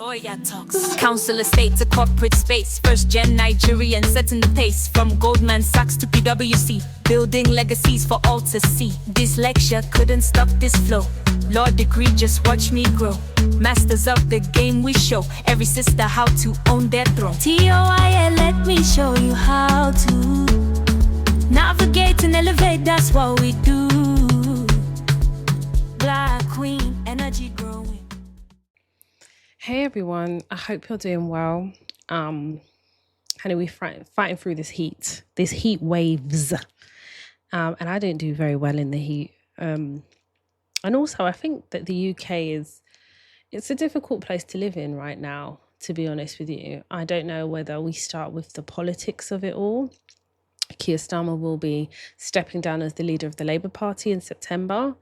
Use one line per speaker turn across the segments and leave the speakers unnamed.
Toya talks. Council estate to corporate space. First gen Nigerian setting the pace. From Goldman Sachs to PwC. Building legacies for all to see. Dyslexia couldn't stop this flow. Law degree, just watch me grow. Masters of the game we show. Every sister how to own their throne. TOIA, let me show you how to navigate and elevate, that's what we do. Black Queen, energy growing.
Hey everyone, I hope you're doing well. We're fighting through this heat waves. And I don't do very well in the heat. And also I think that the UK it's a difficult place to live in right now, to be honest with you. I don't know whether we start with the politics of it all. Keir Starmer will be stepping down as the leader of the Labour Party in September.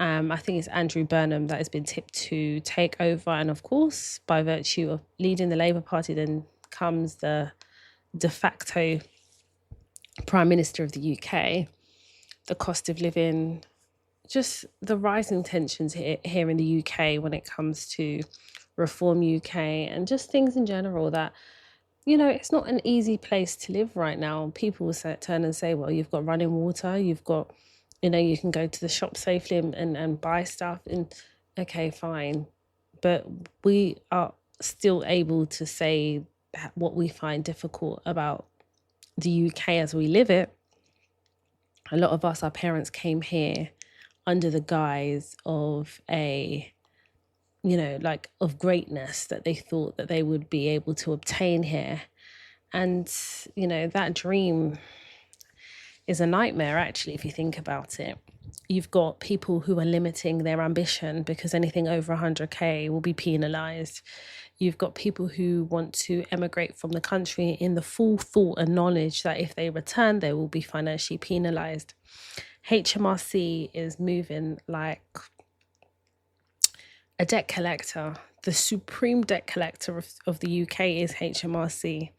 I think it's Andrew Burnham that has been tipped to take over. And of course, by virtue of leading the Labour Party, then comes the de facto Prime Minister of the UK. The cost of living, just the rising tensions here in the UK when it comes to Reform UK and just things in general that, you know, it's not an easy place to live right now. People will turn and say, well, you've got running water, you've got, you know, you can go to the shop safely and buy stuff. And okay, fine. But we are still able to say what we find difficult about the UK as we live it. A lot of us, our parents came here under the guise of of greatness that they thought that they would be able to obtain here. And, you know, that dream is a nightmare, actually, if you think about it. You've got people who are limiting their ambition because anything over 100k will be penalised. You've got people who want to emigrate from the country in the full thought and knowledge that if they return, they will be financially penalised. HMRC is moving like a debt collector. The supreme debt collector of the UK is HMRC.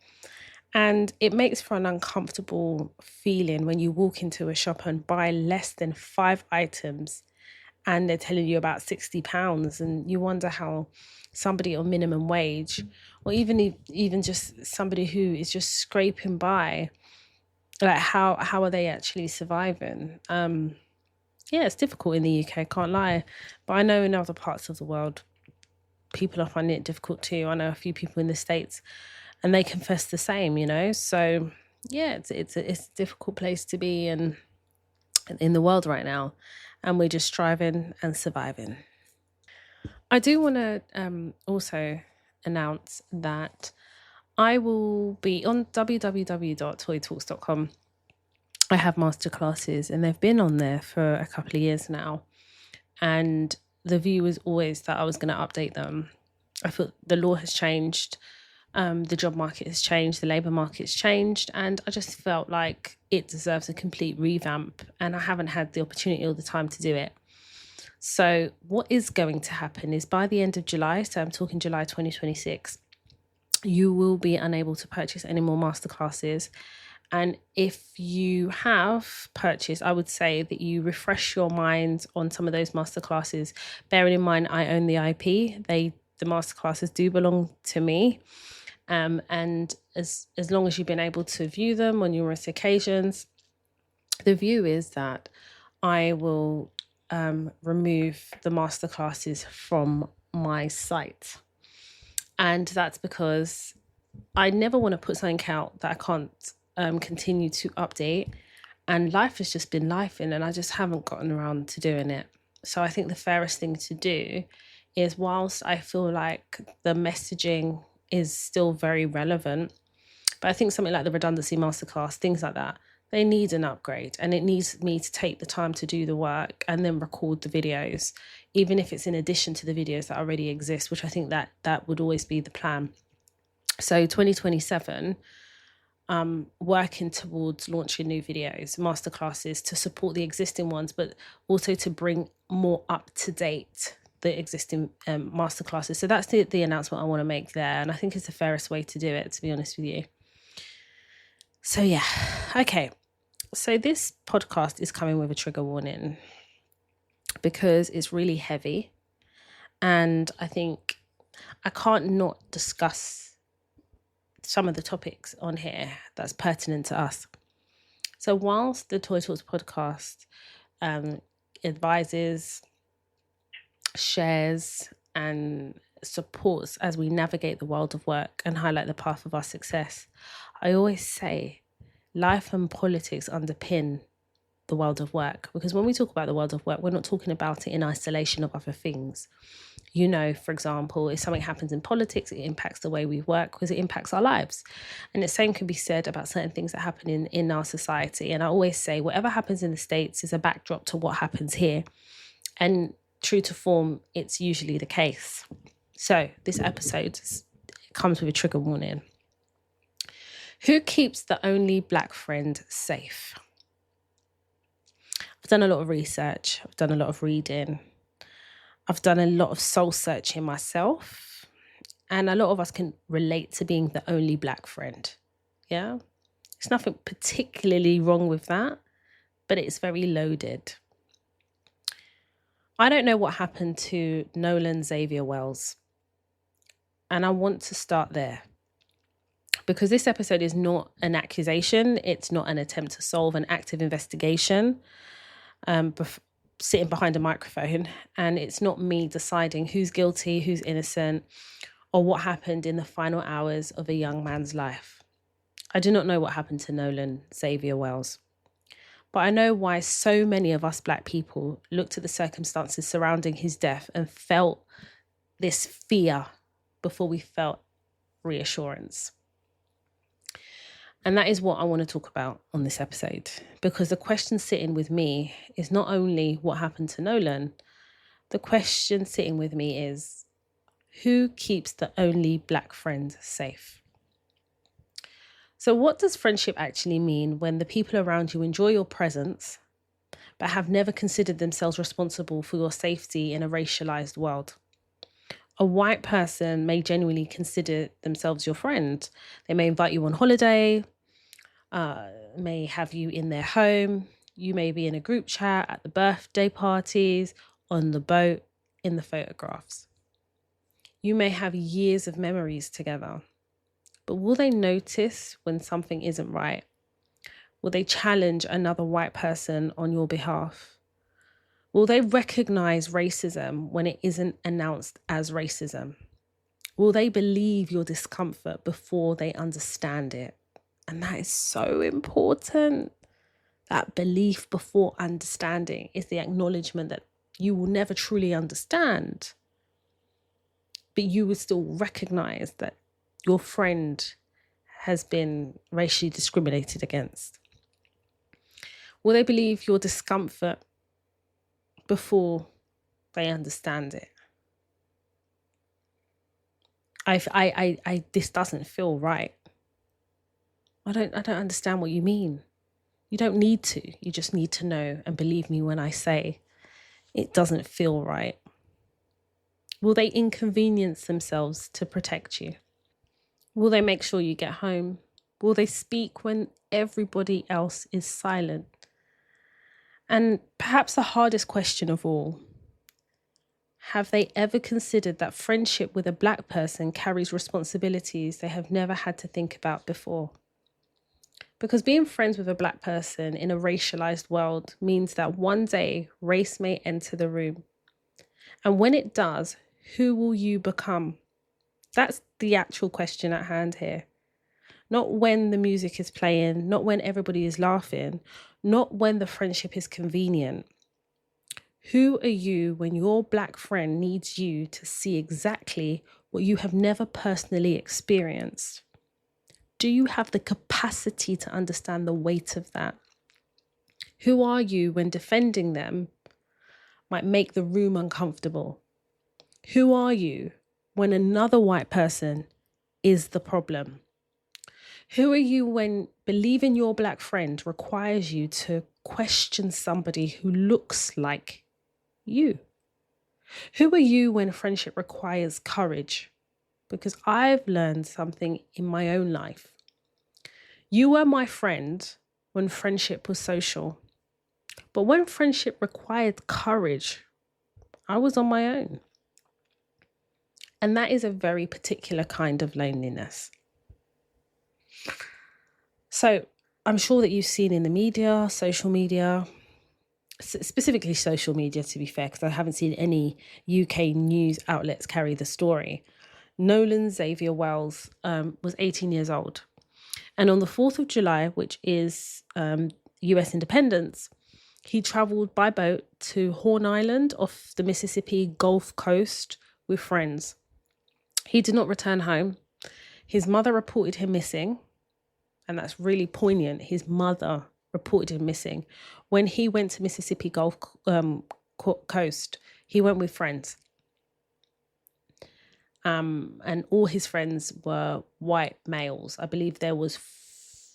And it makes for an uncomfortable feeling when you walk into a shop and buy less than 5 items and they're telling you about £60, and you wonder how somebody on minimum wage, or even just somebody who is just scraping by, like how are they actually surviving? It's difficult in the UK, can't lie. But I know in other parts of the world, people are finding it difficult too. I know a few people in the States, and they confess the same, you know. So yeah, it's a difficult place to be in the world right now, and we're just striving and surviving. I do want to also announce that I will be on www.toytalks.com. I have masterclasses, and they've been on there for a couple of years now. And the view was always that I was going to update them. I feel the law has changed. The job market has changed, the labour market's changed, and I just felt like it deserves a complete revamp, and I haven't had the opportunity or the time to do it. So what is going to happen is by the end of July, so I'm talking July 2026, you will be unable to purchase any more masterclasses. And if you have purchased, I would say that you refresh your mind on some of those masterclasses. Bearing in mind, I own the IP. The masterclasses do belong to me. And as long as you've been able to view them on numerous occasions, the view is that I will remove the masterclasses from my site. And that's because I never want to put something out that I can't continue to update. And life has just been lifing, and I just haven't gotten around to doing it. So I think the fairest thing to do is, whilst I feel like the messaging is still very relevant, but I think something like the redundancy masterclass, things like that, they need an upgrade, and it needs me to take the time to do the work and then record the videos, even if it's in addition to the videos that already exist, which I think that would always be the plan. So 2027, working towards launching new videos, masterclasses to support the existing ones, but also to bring more up to date the existing masterclasses. So that's the announcement I want to make there. And I think it's the fairest way to do it, to be honest with you. So yeah, okay. So this podcast is coming with a trigger warning because it's really heavy. And I think I can't not discuss some of the topics on here that's pertinent to us. So whilst the Toy Talks podcast advises, shares, and supports as we navigate the world of work and highlight the path of our success, I always say life and politics underpin the world of work, because when we talk about the world of work, we're not talking about it in isolation of other things. You know, for example, if something happens in politics, it impacts the way we work because it impacts our lives. And the same can be said about certain things that happen in our society. And I always say whatever happens in the States is a backdrop to what happens here. And true to form, it's usually the case. So this episode comes with a trigger warning. Who keeps the only Black friend safe? I've done a lot of research. I've done a lot of reading. I've done a lot of soul searching myself. And a lot of us can relate to being the only Black friend. Yeah? There's nothing particularly wrong with that, but it's very loaded. I don't know what happened to Nolan Xavier Wells. And I want to start there. Because this episode is not an accusation. It's not an attempt to solve an active investigation. Sitting behind a microphone, and it's not me deciding who's guilty, who's innocent, or what happened in the final hours of a young man's life. I do not know what happened to Nolan Xavier Wells, but I know why so many of us Black people looked at the circumstances surrounding his death and felt this fear before we felt reassurance. And that is what I want to talk about on this episode, because the question sitting with me is not only what happened to Nolan. The question sitting with me is, who keeps the only Black friend safe? So what does friendship actually mean when the people around you enjoy your presence, but have never considered themselves responsible for your safety in a racialized world? A white person may genuinely consider themselves your friend. They may invite you on holiday, may have you in their home. You may be in a group chat, at the birthday parties, on the boat, in the photographs. You may have years of memories together. But will they notice when something isn't right? Will they challenge another white person on your behalf? Will they recognize racism when it isn't announced as racism? Will they believe your discomfort before they understand it? And that is so important. That belief before understanding is the acknowledgement that you will never truly understand, but you will still recognize that your friend has been racially discriminated against. Will they believe your discomfort before they understand it? This doesn't feel right. I don't understand what you mean. You don't need to. You just need to know and believe me when I say it doesn't feel right. Will they inconvenience themselves to protect you? Will they make sure you get home? Will they speak when everybody else is silent? And perhaps the hardest question of all, have they ever considered that friendship with a Black person carries responsibilities they have never had to think about before? Because being friends with a Black person in a racialized world means that one day race may enter the room. And when it does, who will you become? That's the actual question at hand here. Not when the music is playing, not when everybody is laughing, not when the friendship is convenient. Who are you when your Black friend needs you to see exactly what you have never personally experienced? Do you have the capacity to understand the weight of that? Who are you when defending them might make the room uncomfortable? Who are you when another white person is the problem? Who are you when believing your Black friend requires you to question somebody who looks like you? Who are you when friendship requires courage? Because I've learned something in my own life. You were my friend when friendship was social. But when friendship required courage, I was on my own. And that is a very particular kind of loneliness. So I'm sure that you've seen in the media, social media, specifically social media, to be fair, because I haven't seen any UK news outlets carry the story. Nolan Xavier Wells was 18 years old. And on the 4th of July, which is US independence, he travelled by boat to Horn Island off the Mississippi Gulf Coast with friends. He did not return home. His mother reported him missing. And that's really poignant. His mother reported him missing. When he went to Mississippi Gulf Coast, he went with friends. And all his friends were white males. I believe there was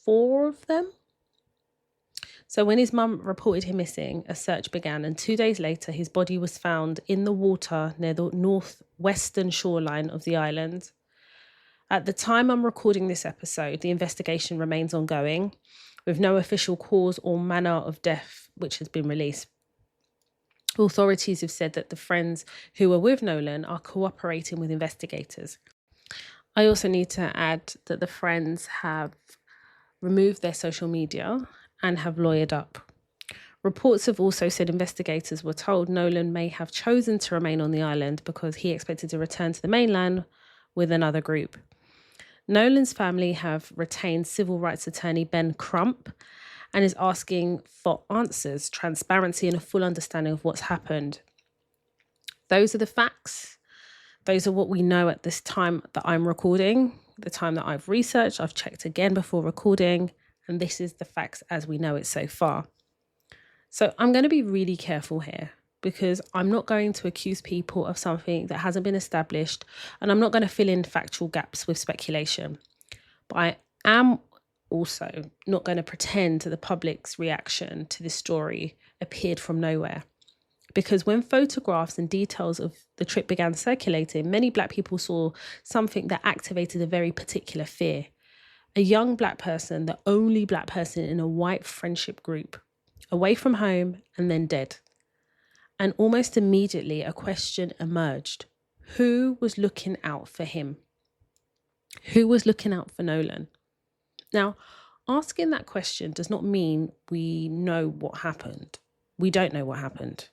4 of them. So when his mum reported him missing, a search began, and 2 days later, his body was found in the water near the northwestern shoreline of the island. At the time I'm recording this episode, the investigation remains ongoing, with no official cause or manner of death which has been released. Authorities have said that the friends who were with Nolan are cooperating with investigators. I also need to add that the friends have removed their social media and have lawyered up. Reports have also said investigators were told Nolan may have chosen to remain on the island because he expected to return to the mainland with another group. Nolan's family have retained civil rights attorney Ben Crump and is asking for answers, transparency, and a full understanding of what's happened. Those are the facts. Those are what we know at this time that I'm recording, the time that I've researched, I've checked again before recording, and this is the facts as we know it so far. So I'm going to be really careful here, because I'm not going to accuse people of something that hasn't been established, and I'm not going to fill in factual gaps with speculation. But I am also not going to pretend that the public's reaction to this story appeared from nowhere. Because when photographs and details of the trip began circulating, many Black people saw something that activated a very particular fear. A young Black person, the only Black person in a white friendship group, away from home and then dead. And almost immediately a question emerged. Who was looking out for him? Who was looking out for Nolan? Now, asking that question does not mean we know what happened. We don't know what happened.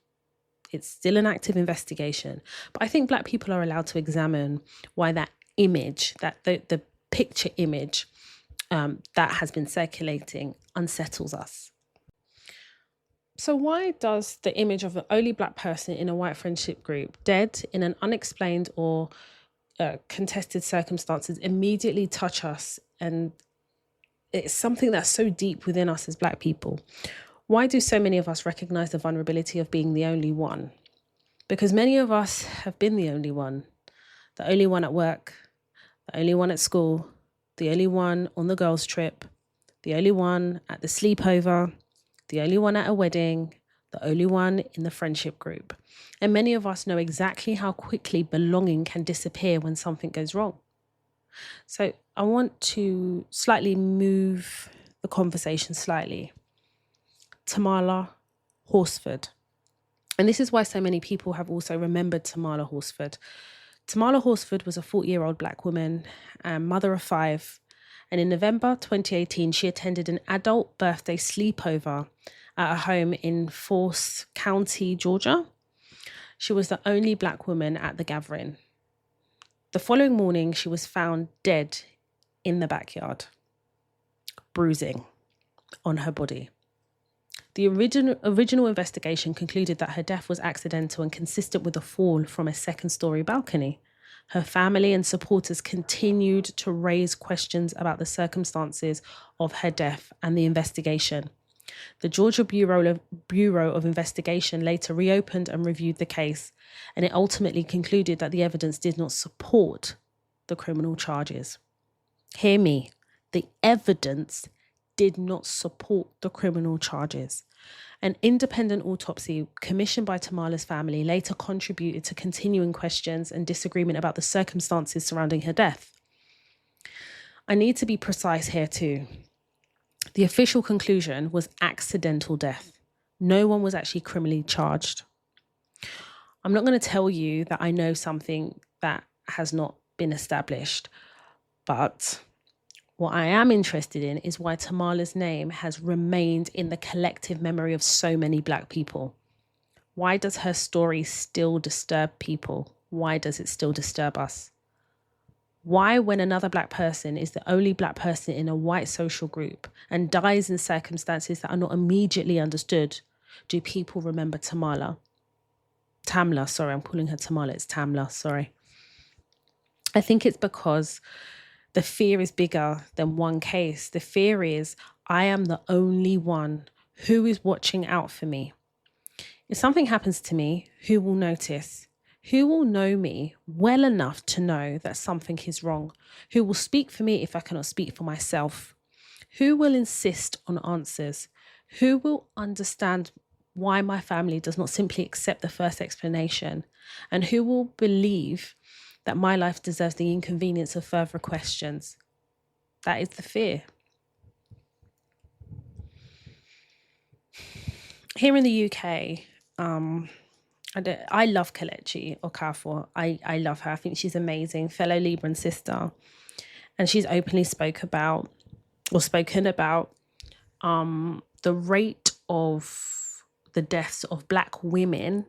It's still an active investigation. But I think Black people are allowed to examine why that image, that the picture image that has been circulating unsettles us. So why does the image of the only Black person in a white friendship group dead in an unexplained or contested circumstances immediately touch us? And it's something that's so deep within us as Black people. Why do so many of us recognize the vulnerability of being the only one? Because many of us have been the only one at work, the only one at school, the only one on the girls' trip, the only one at the sleepover, the only one at a wedding, the only one in the friendship group. And many of us know exactly how quickly belonging can disappear when something goes wrong. So I want to slightly move the conversation slightly. Tamla Horsford. And this is why so many people have also remembered Tamla Horsford. Tamla Horsford was a 40-year-old Black woman, mother of 5. And in November 2018, she attended an adult birthday sleepover at a home in Forsyth County, Georgia. She was the only Black woman at the gathering. The following morning, she was found dead in the backyard, bruising on her body. The original investigation concluded that her death was accidental and consistent with a fall from a second-story balcony. Her family and supporters continued to raise questions about the circumstances of her death and the investigation. The Georgia Bureau of Investigation later reopened and reviewed the case, and it ultimately concluded that the evidence did not support the criminal charges. Hear me, the evidence did not support the criminal charges. An independent autopsy commissioned by Tamla's family later contributed to continuing questions and disagreement about the circumstances surrounding her death. I need to be precise here too. The official conclusion was accidental death. No one was actually criminally charged. I'm not going to tell you that I know something that has not been established. But what I am interested in is why Tamala's name has remained in the collective memory of so many Black people. Why does her story still disturb people? Why does it still disturb us? Why, when another Black person is the only Black person in a white social group and dies in circumstances that are not immediately understood, do people remember Tamla? Sorry, I'm calling her Tamala. It's Tamla, sorry. I think it's because the fear is bigger than one case. The fear is, I am the only one who is watching out for me. If something happens to me, who will notice? Who will know me well enough to know that something is wrong? Who will speak for me if I cannot speak for myself? Who will insist on answers? Who will understand why my family does not simply accept the first explanation? And who will believe that my life deserves the inconvenience of further questions? That is the fear. Here in the UK, I love Kelechi Okafor. I love her. I think she's amazing, fellow Libran sister. And she's openly spoken about the rate of the deaths of Black women.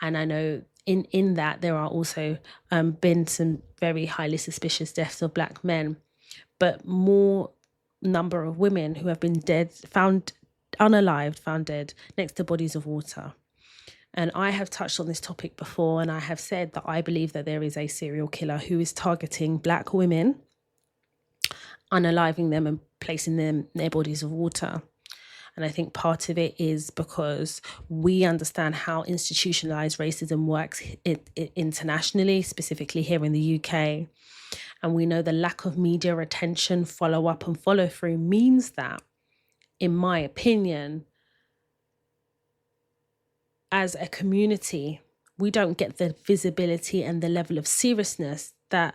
And I know in that there are also been some very highly suspicious deaths of Black men, but more number of women who have been dead, found unalived, found dead next to bodies of water. And I have touched on this topic before, and I have said that I believe that there is a serial killer who is targeting Black women, unaliving them and placing them near bodies of water. And I think part of it is because we understand how institutionalized racism works internationally, specifically here in the UK. And we know the lack of media attention, follow up and follow through means that, in my opinion, as a community, we don't get the visibility and the level of seriousness that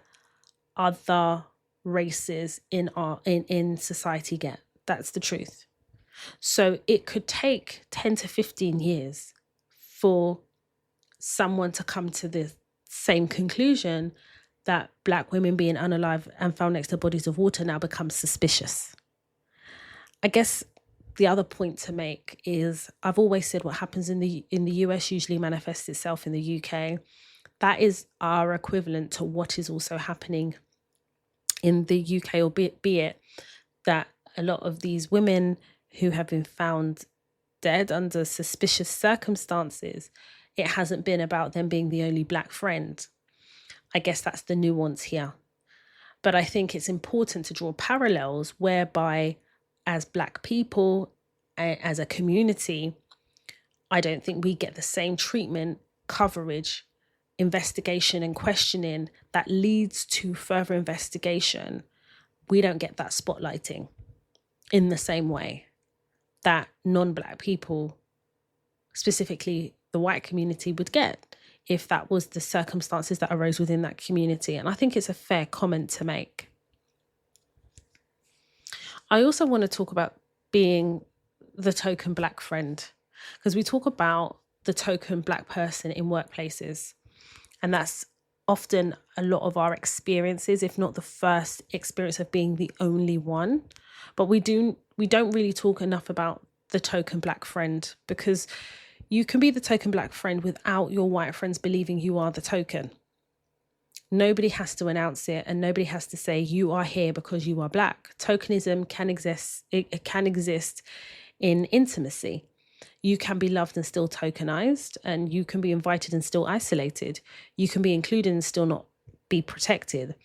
other races in society get. That's the truth. So it could take 10 to 15 years for someone to come to the same conclusion that Black women being unalive and found next to bodies of water now becomes suspicious. I guess the other point to make is, I've always said what happens in the US usually manifests itself in the UK. That is our equivalent to what is also happening in the UK, or be it that a lot of these women who have been found dead under suspicious circumstances, it hasn't been about them being the only Black friend. I guess that's the nuance here. But I think it's important to draw parallels whereby, as Black people, as a community, I don't think we get the same treatment, coverage, investigation and questioning that leads to further investigation. We don't get that spotlighting in the same way that non-Black people, specifically the white community, would get if that was the circumstances that arose within that community. And I think it's a fair comment to make. I also want to talk about being the token Black friend, because we talk about the token Black person in workplaces, and that's often a lot of our experiences, if not the first experience of being the only one. But we don't really talk enough about the token Black friend, because you can be the token Black friend without your white friends believing you are the token. Nobody has to announce it, and nobody has to say you are here because you are Black. Tokenism can exist. It can exist in intimacy. You can be loved and still tokenized, and you can be invited and still isolated. You can be included and still not be protected.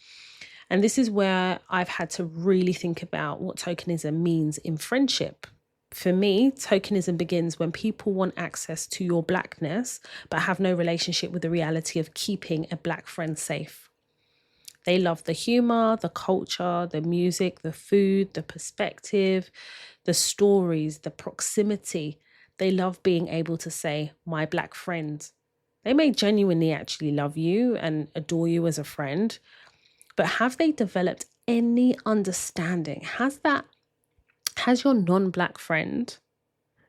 And this is where I've had to really think about what tokenism means in friendship. For me, tokenism begins when people want access to your Blackness, but have no relationship with the reality of keeping a Black friend safe. They love the humor, the culture, the music, the food, the perspective, the stories, the proximity. They love being able to say, my Black friend. They may genuinely actually love you and adore you as a friend, but have they developed any understanding? Has your non-Black friend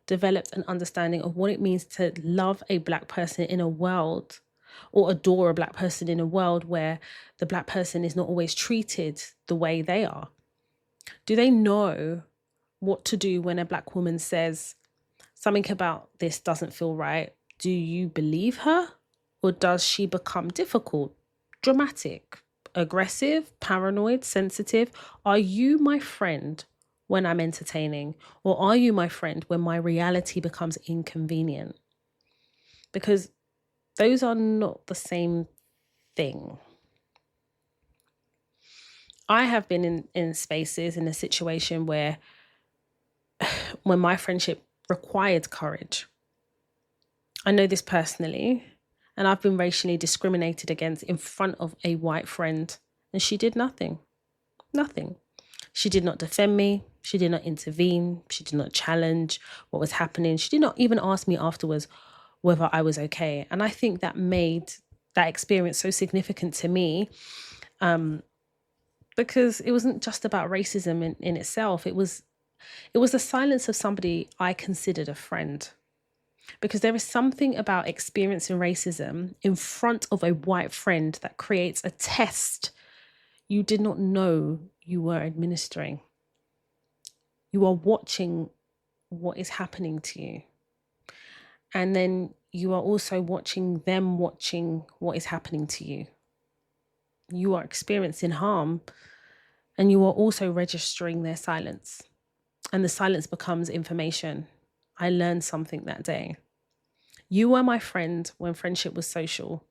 developed an understanding of what it means to love a Black person in a world or adore a black person in a world where the black person is not always treated the way they are? Do they know what to do when a black woman says something about this doesn't feel right? Do you believe her? Or does she become difficult, dramatic, aggressive, paranoid, sensitive? Are you my friend when I'm entertaining? Or are you my friend when my reality becomes inconvenient? Because those are not the same thing. I have been in spaces, in a situation where when my friendship required courage. I know this personally, and I've been racially discriminated against in front of a white friend, and she did nothing. Nothing. She did not defend me. She did not intervene. She did not challenge what was happening. She did not even ask me afterwards whether I was okay. And I think that made that experience so significant to me, because it wasn't just about racism in itself. It was the silence of somebody I considered a friend. Because there is something about experiencing racism in front of a white friend that creates a test you did not know you were administering. You are watching what is happening to you. And then you are also watching them watching what is happening to you. You are experiencing harm, and you are also registering their silence. And the silence becomes information. I learned something that day. You were my friend when friendship was social,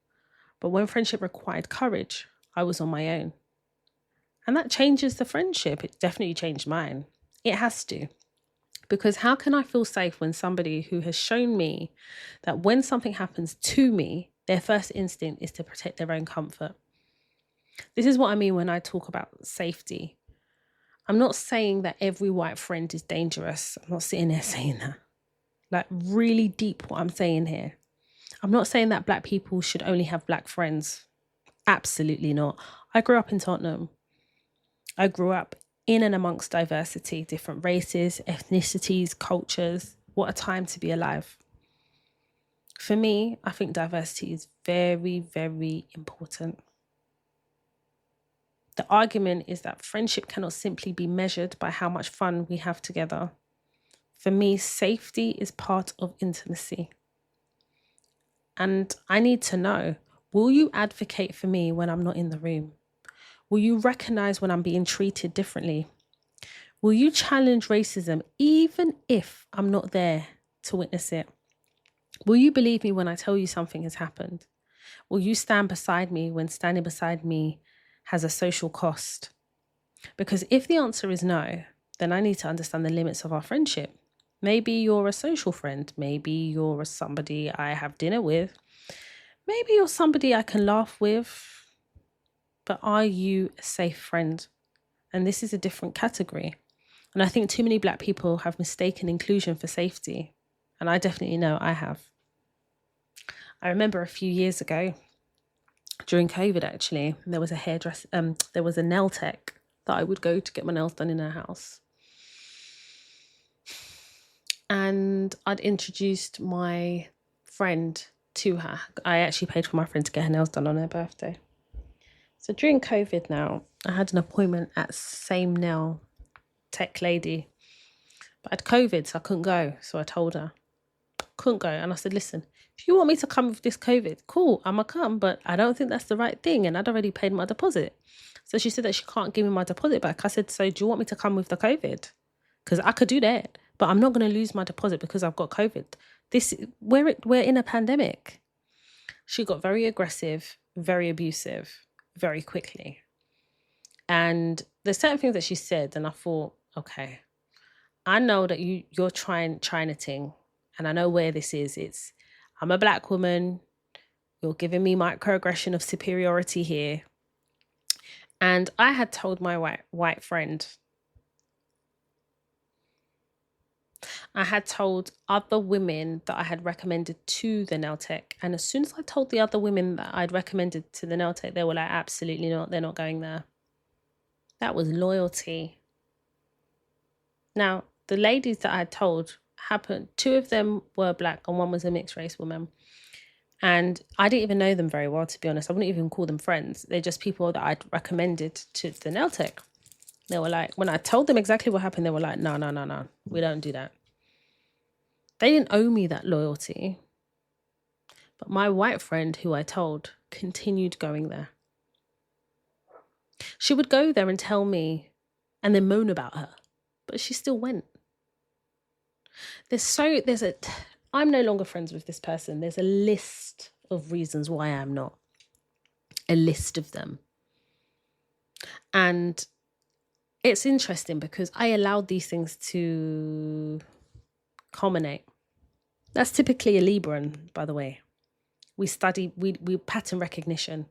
but when friendship required courage, I was on my own. And that changes the friendship. It definitely changed mine. It has to. Because how can I feel safe when somebody who has shown me that when something happens to me, their first instinct is to protect their own comfort? This is what I mean when I talk about safety. I'm not saying that every white friend is dangerous. I'm not sitting there saying that. Like, really deep what I'm saying here. I'm not saying that black people should only have black friends. Absolutely not. I grew up in Tottenham. I grew up in and amongst diversity, different races, ethnicities, cultures. What a time to be alive. For me, I think diversity is very, very important. The argument is that friendship cannot simply be measured by how much fun we have together. For me, safety is part of intimacy. And I need to know, will you advocate for me when I'm not in the room? Will you recognize when I'm being treated differently? Will you challenge racism even if I'm not there to witness it? Will you believe me when I tell you something has happened? Will you stand beside me when standing beside me has a social cost? Because if the answer is no, then I need to understand the limits of our friendship. Maybe you're a social friend. Maybe you're somebody I have dinner with. Maybe you're somebody I can laugh with. But are you a safe friend? And this is a different category. And I think too many black people have mistaken inclusion for safety. And I definitely know I have. I remember a few years ago, during COVID actually, there was there was a nail tech that I would go to get my nails done in her house. And I'd introduced my friend to her. I actually paid for my friend to get her nails done on her birthday. So during COVID now, I had an appointment at same nail tech lady. But I had COVID, so I couldn't go. So I told her, couldn't go. And I said, listen, if you want me to come with this COVID, cool, I'm going to come. But I don't think that's the right thing. And I'd already paid my deposit. So she said that she can't give me my deposit back. I said, so do you want me to come with the COVID? Because I could do that. But I'm not going to lose my deposit because I've got COVID. We're in a pandemic. She got very aggressive, very abusive, very quickly. And there's certain things that she said, and I thought, okay, I know that you're trying a thing, and I know where this is. I'm a black woman. You're giving me microaggression of superiority here. And I had told my white friend, I had told other women that I had recommended to the nail tech. And as soon as I told the other women that I'd recommended to the nail tech, they were like, absolutely not. They're not going there. That was loyalty. Now, the ladies that I had told happened, two of them were black and one was a mixed race woman. And I didn't even know them very well, to be honest. I wouldn't even call them friends. They're just people that I'd recommended to the nail tech. They were like, when I told them exactly what happened, they were like, no, we don't do that. They didn't owe me that loyalty. But my white friend, who I told, continued going there. She would go there and tell me and then moan about her, but she still went. I'm no longer friends with this person. There's a list of reasons why I'm not. A list of them. And it's interesting because I allowed these things to culminate. That's typically a Libran, by the way. We pattern recognition.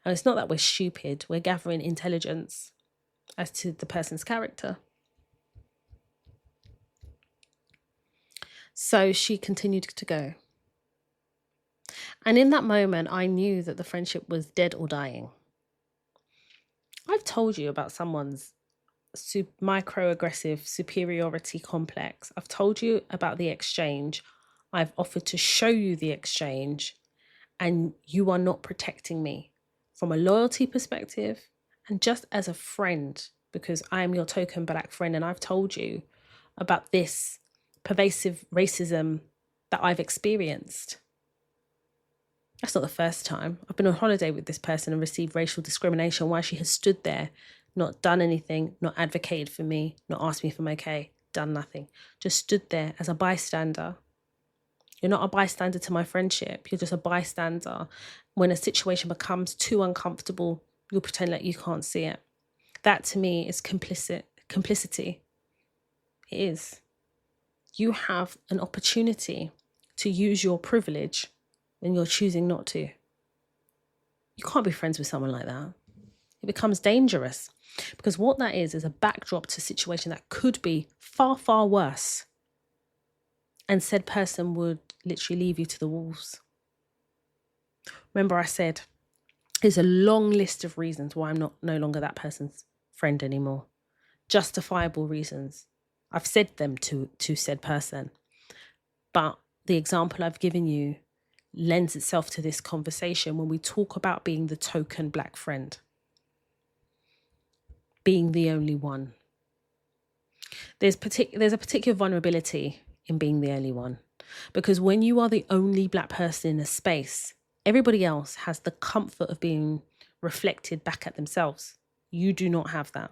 And it's not that we're stupid. We're gathering intelligence as to the person's character. So she continued to go. And in that moment, I knew that the friendship was dead or dying. I've told you about someone's microaggressive superiority complex. I've told you about the exchange. I've offered to show you the exchange, and you are not protecting me from a loyalty perspective and just as a friend, because I am your token black friend. And I've told you about this pervasive racism that I've experienced. That's not the first time. I've been on holiday with this person and received racial discrimination while she has stood there, not done anything, not advocated for me, not asked me if I'm okay, done nothing. Just stood there as a bystander. You're not a bystander to my friendship. You're just a bystander. When a situation becomes too uncomfortable, you'll pretend like you can't see it. That to me is complicity. It is. You have an opportunity to use your privilege and you're choosing not to. You can't be friends with someone like that. It becomes dangerous because what that is a backdrop to a situation that could be far, far worse. And said person would literally leave you to the wolves. Remember I said, there's a long list of reasons why I'm no longer that person's friend anymore. Justifiable reasons. I've said them to said person. But the example I've given you lends itself to this conversation when we talk about being the token black friend. Being the only one. There's a particular vulnerability in being the only one. Because when you are the only black person in a space, everybody else has the comfort of being reflected back at themselves. You do not have that.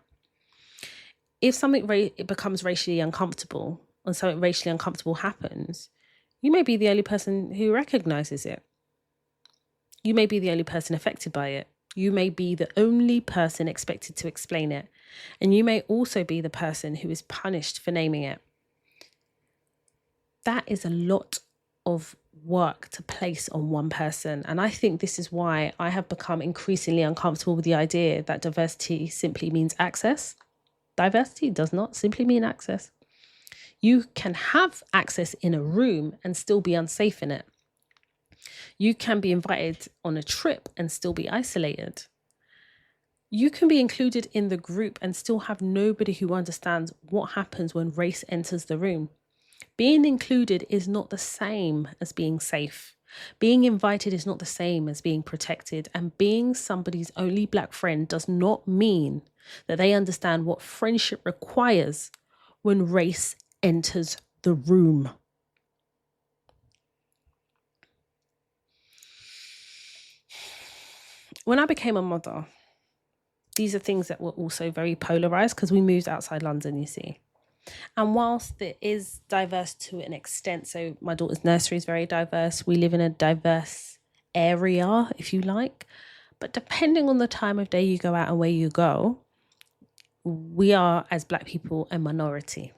If something it becomes racially uncomfortable and something racially uncomfortable happens, you may be the only person who recognizes it. You may be the only person affected by it. You may be the only person expected to explain it. And you may also be the person who is punished for naming it. That is a lot of work to place on one person. And I think this is why I have become increasingly uncomfortable with the idea that diversity simply means access. Diversity does not simply mean access. You can have access in a room and still be unsafe in it. You can be invited on a trip and still be isolated. You can be included in the group and still have nobody who understands what happens when race enters the room. Being included is not the same as being safe. Being invited is not the same as being protected. And being somebody's only black friend does not mean that they understand what friendship requires when race enters the room. When I became a mother, these are things that were also very polarized because we moved outside London, you see. And whilst it is diverse to an extent, so my daughter's nursery is very diverse. We live in a diverse area, if you like. But depending on the time of day you go out and where you go, we are, as black people, a minority.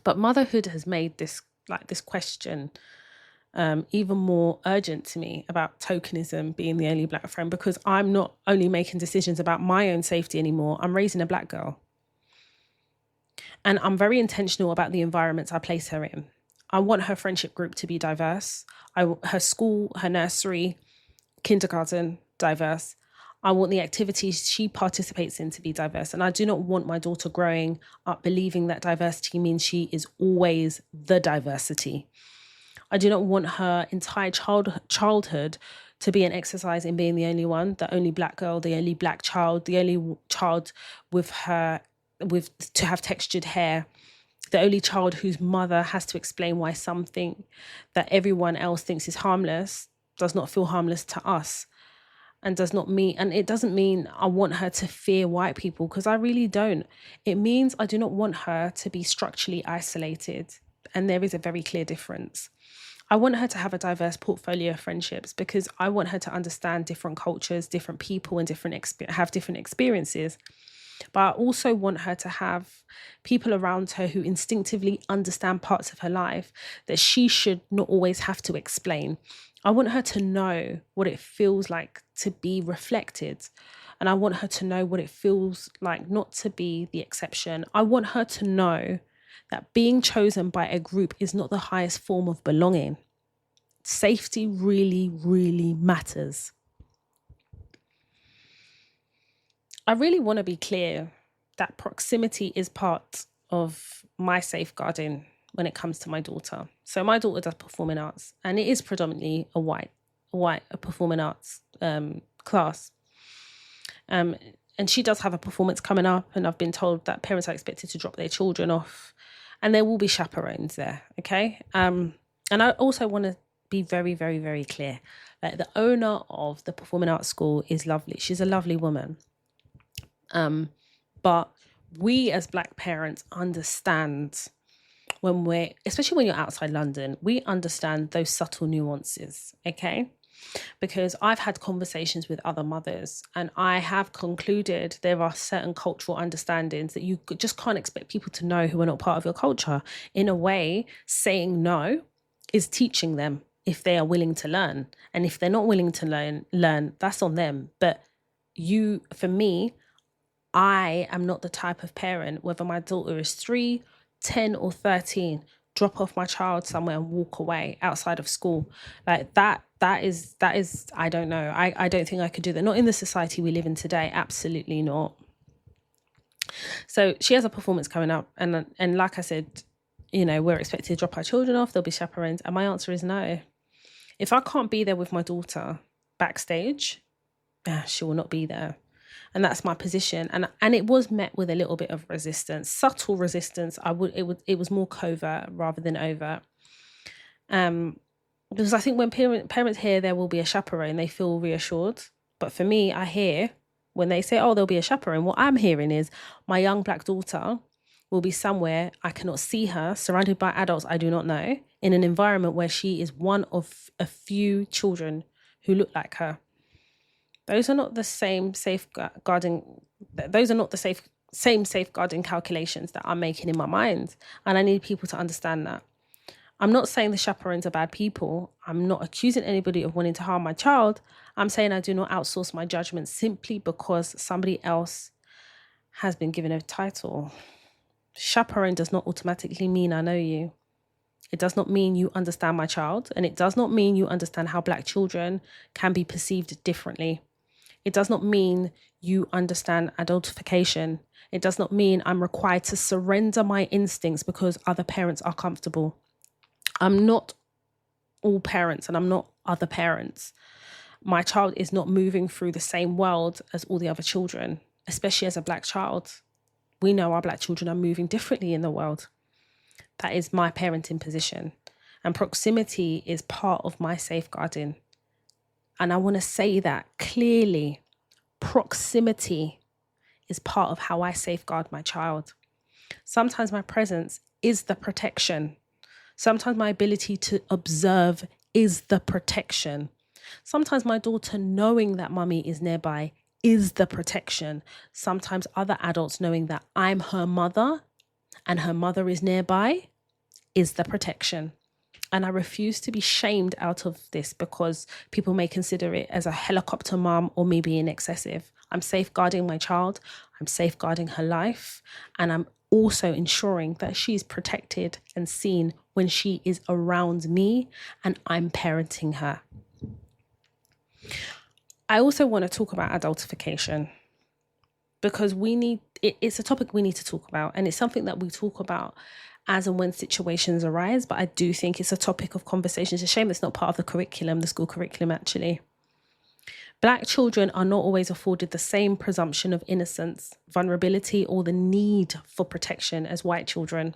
But motherhood has made this question even more urgent to me about tokenism being the only black friend, because I'm not only making decisions about my own safety anymore, I'm raising a black girl. And I'm very intentional about the environments I place her in. I want her friendship group to be diverse. Her school, her nursery, kindergarten, diverse. I want the activities she participates in to be diverse. And I do not want my daughter growing up believing that diversity means she is always the diversity. I do not want her entire childhood to be an exercise in being the only one, the only black girl, the only black child, the only child to have textured hair, the only child whose mother has to explain why something that everyone else thinks is harmless does not feel harmless to us. And it doesn't mean I want her to fear white people, because I really don't. It means I do not want her to be structurally isolated. And there is a very clear difference. I want her to have a diverse portfolio of friendships, because I want her to understand different cultures, different people, and have different experiences. But I also want her to have people around her who instinctively understand parts of her life that she should not always have to explain. I want her to know what it feels like to be reflected. And I want her to know what it feels like not to be the exception. I want her to know that being chosen by a group is not the highest form of belonging. Safety really, really matters. I really want to be clear that proximity is part of my safeguarding when it comes to my daughter. So my daughter does performing arts, and it is predominantly a white performing arts class. And she does have a performance coming up, and I've been told that parents are expected to drop their children off, and there will be chaperones there, okay? And I also want to be very, very, very clear that the owner of the performing arts school is lovely. She's a lovely woman. But we as black parents understand especially when you're outside London, we understand those subtle nuances, okay? Because I've had conversations with other mothers, and I have concluded there are certain cultural understandings that you just can't expect people to know who are not part of your culture. In a way, saying no is teaching them if they are willing to learn. And if they're not willing to learn, that's on them. But for me, I am not the type of parent, whether my daughter is 3, 10 or 13, drop off my child somewhere and walk away outside of school. Like that is, I don't know. I don't think I could do that. Not in the society we live in today. Absolutely not. So she has a performance coming up. And like I said, we're expected to drop our children off. There'll be chaperones. And my answer is no. If I can't be there with my daughter backstage, she will not be there. And that's my position. And it was met with a little bit of resistance, subtle resistance. It was more covert rather than overt. Because I think when parents hear there will be a chaperone, they feel reassured. But for me, I hear when they say, oh, there'll be a chaperone, what I'm hearing is my young black daughter will be somewhere I cannot see her, surrounded by adults I do not know, in an environment where she is one of a few children who look like her. Those are not the same safeguarding. Those are not the same safeguarding calculations that I'm making in my mind. And I need people to understand that. I'm not saying the chaperones are bad people. I'm not accusing anybody of wanting to harm my child. I'm saying I do not outsource my judgment simply because somebody else has been given a title. Chaperone does not automatically mean I know you. It does not mean you understand my child. And it does not mean you understand how black children can be perceived differently. It does not mean you understand adultification. It does not mean I'm required to surrender my instincts because other parents are comfortable. I'm not all parents, and I'm not other parents. My child is not moving through the same world as all the other children, especially as a black child. We know our black children are moving differently in the world. That is my parenting position. And proximity is part of my safeguarding. And I want to say that clearly. Proximity is part of how I safeguard my child. Sometimes my presence is the protection. Sometimes my ability to observe is the protection. Sometimes my daughter knowing that mummy is nearby is the protection. Sometimes other adults knowing that I'm her mother and her mother is nearby is the protection. And I refuse to be shamed out of this because people may consider it as a helicopter mom or me being excessive. I'm safeguarding my child. I'm safeguarding her life. And I'm also ensuring that she's protected and seen when she is around me and I'm parenting her. I also want to talk about adultification because it's a topic we need to talk about. And it's something that we talk about as and when situations arise, but I do think it's a topic of conversation. It's a shame it's not part of the curriculum, the school curriculum, actually. Black children are not always afforded the same presumption of innocence, vulnerability, or the need for protection as white children.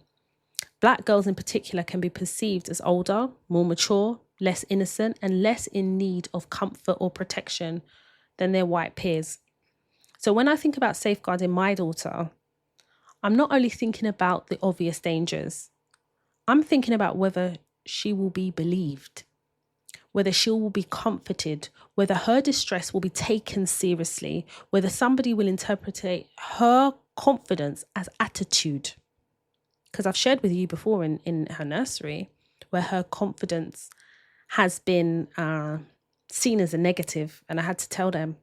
Black girls in particular can be perceived as older, more mature, less innocent, and less in need of comfort or protection than their white peers. So when I think about safeguarding my daughter, I'm not only thinking about the obvious dangers, I'm thinking about whether she will be believed, whether she will be comforted, whether her distress will be taken seriously, whether somebody will interpret her confidence as attitude. Because I've shared with you before in her nursery, where her confidence has been seen as a negative. And I had to tell them,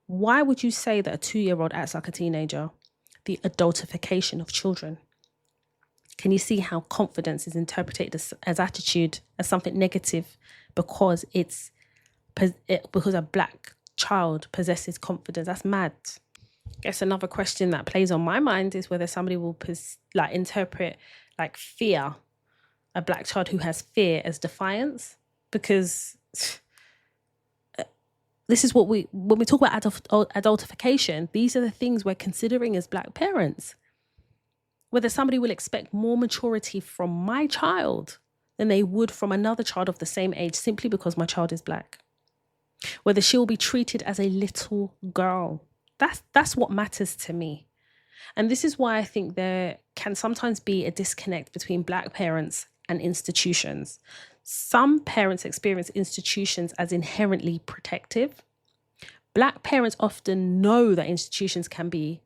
why would you say that a 2-year-old acts like a teenager? The adultification of children. Can you see how confidence is interpreted as attitude, as something negative, because because a black child possesses confidence? That's mad. I guess another question that plays on my mind is whether somebody will interpret fear, a black child who has fear, as defiance, because this is when we talk about adultification, these are the things we're considering as black parents. Whether somebody will expect more maturity from my child than they would from another child of the same age simply because my child is black. Whether she will be treated as a little girl. That's what matters to me. And this is why I think there can sometimes be a disconnect between black parents and institutions. Some parents experience institutions as inherently protective. Black parents often know that institutions can be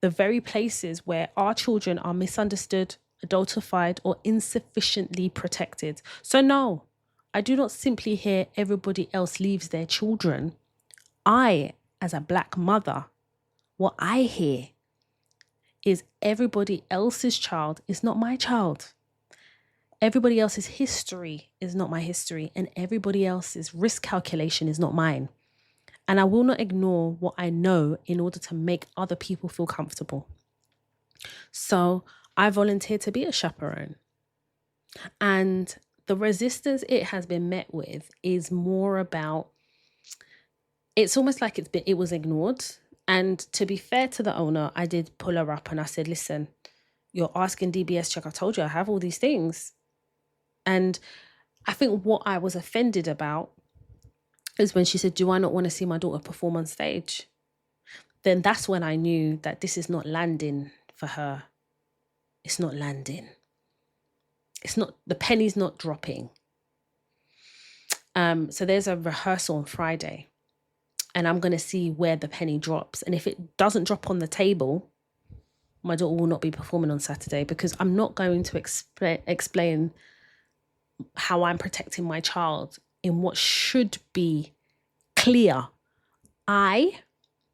the very places where our children are misunderstood, adultified, or insufficiently protected. So no, I do not simply hear everybody else leaves their children. I, as a black mother, what I hear is everybody else's child is not my child. Everybody else's history is not my history, and everybody else's risk calculation is not mine. And I will not ignore what I know in order to make other people feel comfortable. So I volunteered to be a chaperone. And the resistance it has been met with is more about, it's almost like it was ignored. And to be fair to the owner, I did pull her up and I said, listen, you're asking DBS check. I told you I have all these things. And I think what I was offended about is when she said, do I not want to see my daughter perform on stage? Then that's when I knew that this is not landing for her. It's not landing. The penny's not dropping. So there's a rehearsal on Friday and I'm going to see where the penny drops. And if it doesn't drop on the table, my daughter will not be performing on Saturday, because I'm not going to explain how I'm protecting my child in what should be clear. I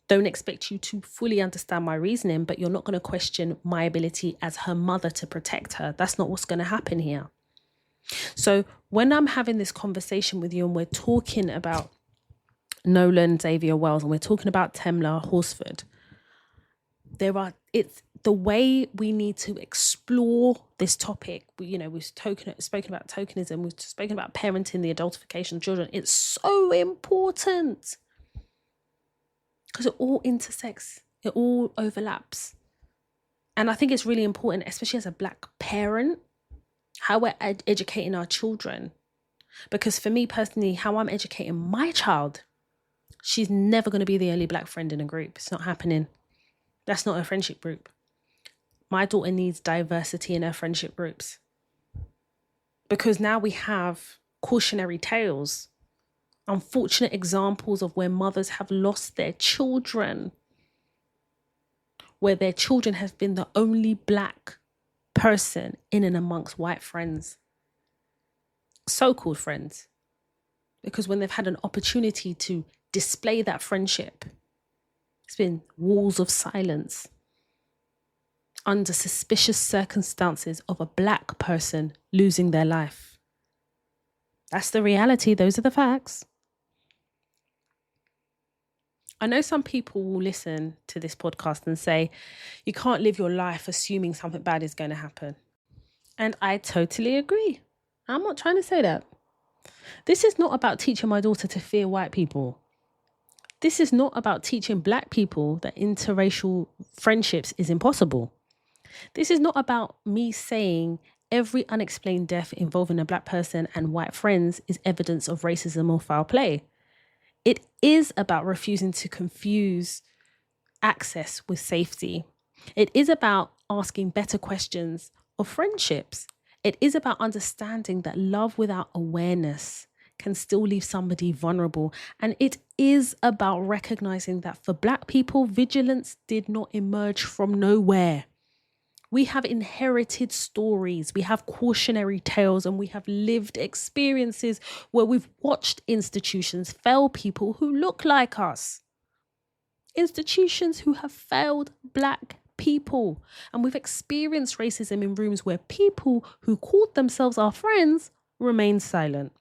don't expect you to fully understand my reasoning, but you're not going to question my ability as her mother to protect her. That's not what's going to happen here. So when I'm having this conversation with you and we're talking about Nolan Xavier Wells and we're talking about Tamla Horsford, it's the way we need to explore this topic. We've spoken about tokenism, we've spoken about parenting, the adultification of children. It's so important because it all intersects, it all overlaps. And I think it's really important, especially as a black parent, how we're educating our children. Because for me personally, how I'm educating my child, she's never going to be the only black friend in a group. It's not happening. That's not a friendship group. My daughter needs diversity in her friendship groups. Because now we have cautionary tales, unfortunate examples of where mothers have lost their children, where their children have been the only black person in and amongst white friends, so-called friends. Because when they've had an opportunity to display that friendship, it's been walls of silence under suspicious circumstances of a black person losing their life. That's the reality. Those are the facts. I know some people will listen to this podcast and say, you can't live your life assuming something bad is going to happen. And I totally agree. I'm not trying to say that. This is not about teaching my daughter to fear white people. This is not about teaching black people that interracial friendships is impossible. This is not about me saying every unexplained death involving a black person and white friends is evidence of racism or foul play. It is about refusing to confuse access with safety. It is about asking better questions of friendships. It is about understanding that love without awareness can still leave somebody vulnerable. And it is about recognizing that for black people, vigilance did not emerge from nowhere. We have inherited stories, we have cautionary tales, and we have lived experiences where we've watched institutions fail people who look like us. Institutions who have failed black people. And we've experienced racism in rooms where people who called themselves our friends remain silent.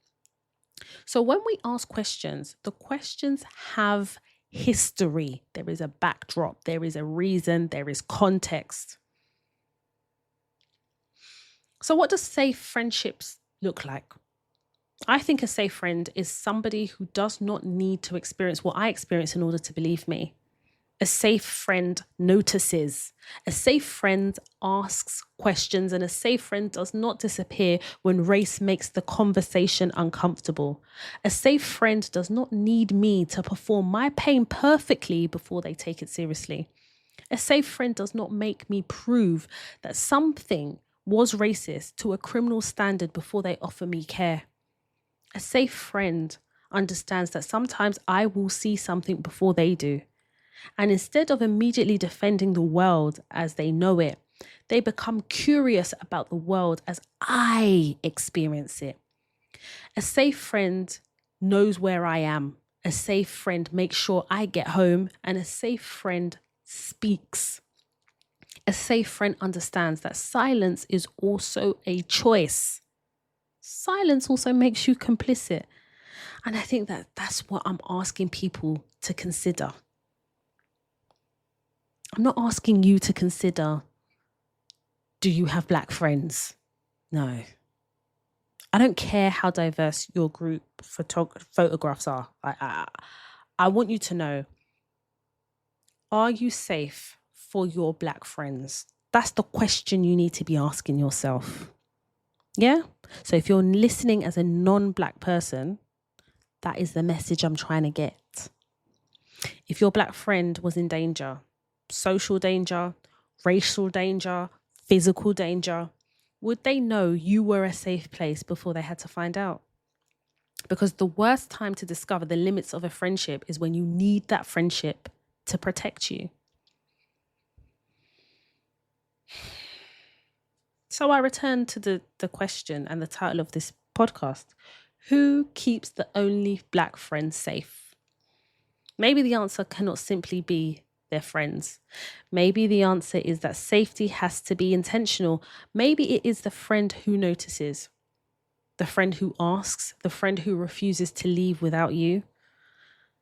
So when we ask questions, the questions have history. There is a backdrop, there is a reason, there is context. So what does safe friendships look like? I think a safe friend is somebody who does not need to experience what I experience in order to believe me. A safe friend notices. A safe friend asks questions, and a safe friend does not disappear when race makes the conversation uncomfortable. A safe friend does not need me to perform my pain perfectly before they take it seriously. A safe friend does not make me prove that something was racist to a criminal standard before they offer me care. A safe friend understands that sometimes I will see something before they do. And instead of immediately defending the world as they know it, they become curious about the world as I experience it. A safe friend knows where I am. A safe friend makes sure I get home, and a safe friend speaks. A safe friend understands that silence is also a choice. Silence also makes you complicit. And I think that that's what I'm asking people to consider. I'm not asking you to consider, do you have black friends? No. I don't care how diverse your group photographs are. I want you to know, are you safe for your black friends? That's the question you need to be asking yourself. Yeah? So if you're listening as a non-black person, that is the message I'm trying to get. If your black friend was in danger, social danger, racial danger, physical danger, would they know you were a safe place before they had to find out? Because the worst time to discover the limits of a friendship is when you need that friendship to protect you. So I return to the question and the title of this podcast. Who keeps the only black friend safe? Maybe the answer cannot simply be their friends. Maybe the answer is that safety has to be intentional. Maybe it is the friend who notices, the friend who asks, the friend who refuses to leave without you,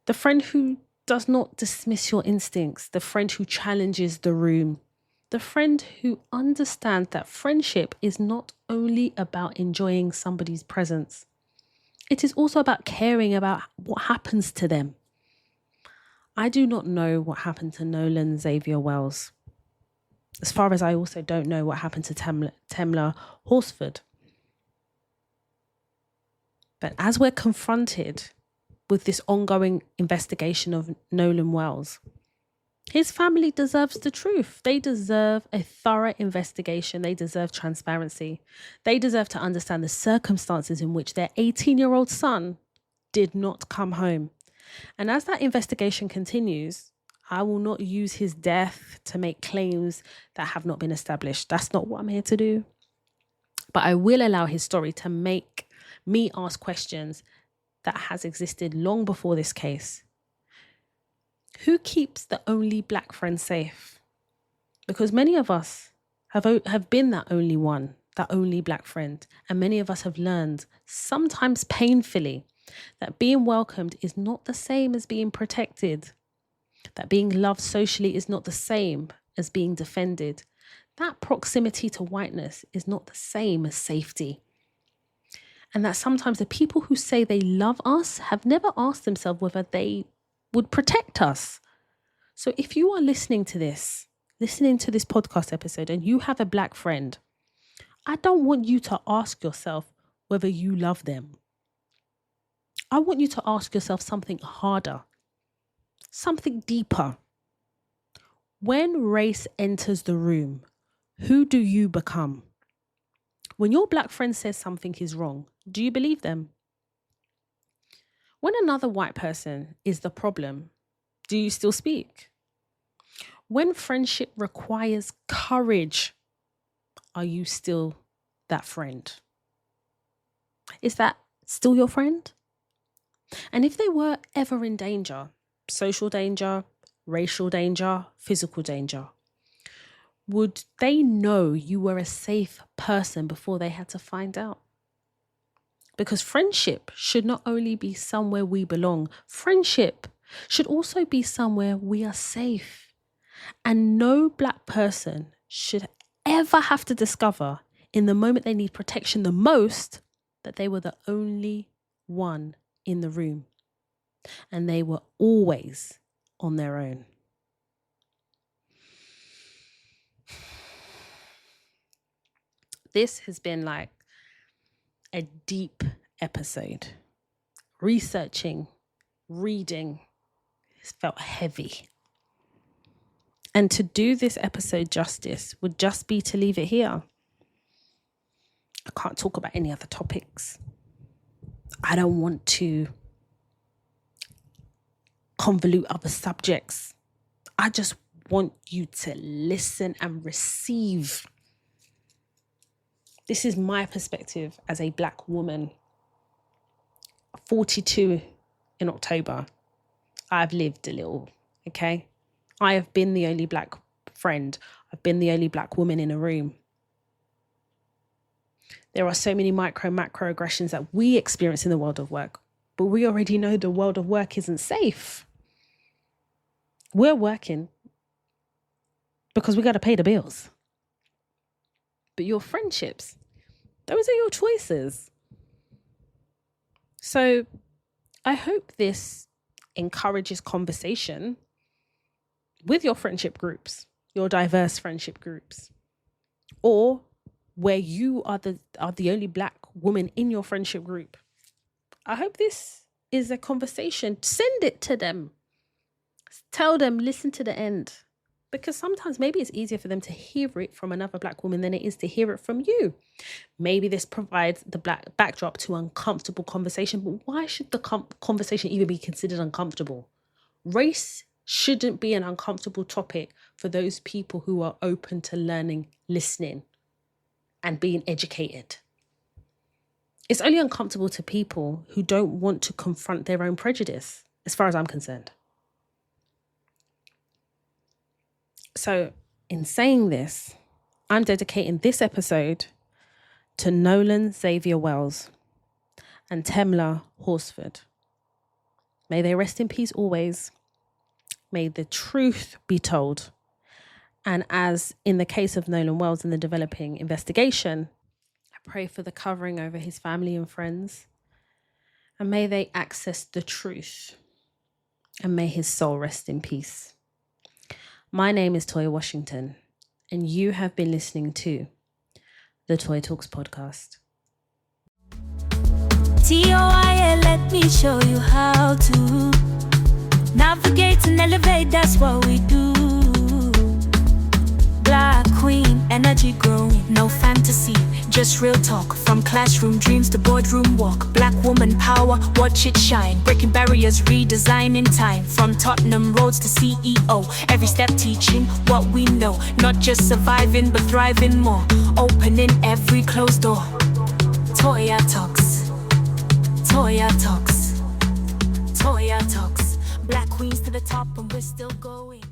the friend who does not dismiss your instincts, the friend who challenges the room, the friend who understands that friendship is not only about enjoying somebody's presence. It is also about caring about what happens to them. I do not know what happened to Nolan Xavier Wells. As far as I also don't know what happened to Tamla Horsford. But as we're confronted with this ongoing investigation of Nolan Wells, his family deserves the truth. They deserve a thorough investigation. They deserve transparency. They deserve to understand the circumstances in which their 18-year-old son did not come home. And as that investigation continues, I will not use his death to make claims that have not been established. That's not what I'm here to do. But I will allow his story to make me ask questions that has existed long before this case. Who keeps the only black friend safe? Because many of us have been that only one, that only black friend. And many of us have learned, sometimes painfully, that being welcomed is not the same as being protected. That being loved socially is not the same as being defended. that proximity to whiteness is not the same as safety. And that sometimes the people who say they love us have never asked themselves whether they would protect us. So if you are listening to this podcast episode and you have a black friend, I don't want you to ask yourself whether you love them. I want you to ask yourself something harder, something deeper. When race enters the room, who do you become? When your black friend says something is wrong, do you believe them? When another white person is the problem, do you still speak? When friendship requires courage, are you still that friend? Is that still your friend? And if they were ever in danger, social danger, racial danger, physical danger, would they know you were a safe person before they had to find out? Because friendship should not only be somewhere we belong, friendship should also be somewhere we are safe. And no black person should ever have to discover in the moment they need protection the most that they were the only one in the room. And they were always on their own. This has been like a deep episode. Researching, reading, it's felt heavy. And to do this episode justice would just be to leave it here. I can't talk about any other topics. I don't want to convolute other subjects. I just want you to listen and receive. This is my perspective as a black woman, 42 in October. I've lived a little, okay? I have been the only black friend. I've been the only black woman in a room. There are so many macro aggressions that we experience in the world of work, but we already know the world of work isn't safe. We're working because we got to pay the bills. But your friendships, those are your choices. So I hope this encourages conversation with your friendship groups, your diverse friendship groups, or where you are the only black woman in your friendship group. I hope this is a conversation. Send it to them. Tell them, listen to the end. Because sometimes maybe it's easier for them to hear it from another black woman than it is to hear it from you. Maybe this provides the black backdrop to uncomfortable conversation, but why should the conversation even be considered uncomfortable? Race shouldn't be an uncomfortable topic for those people who are open to learning, listening, and being educated. It's only uncomfortable to people who don't want to confront their own prejudice, as far as I'm concerned. So in saying this, I'm dedicating this episode to Nolan Xavier Wells and Tamla Horsford. May they rest in peace always. May the truth be told. And as in the case of Nolan Wells in the developing investigation, I pray for the covering over his family and friends. And may they access the truth. And may his soul rest in peace. My name is Toya Washington, and you have been listening to the Toy Talks podcast.
TOIA, let me show you how to navigate and elevate, that's what we do. Black queen, energy growing, no fantasy, just real talk. From classroom dreams to boardroom walk. Black woman power, watch it shine. Breaking barriers, redesigning time. From Tottenham roads to CEO, every step teaching what we know. Not just surviving but thriving more. Opening every closed door. Toya Talks, Toya Talks, Toya Talks. Black queens to the top and we're still going.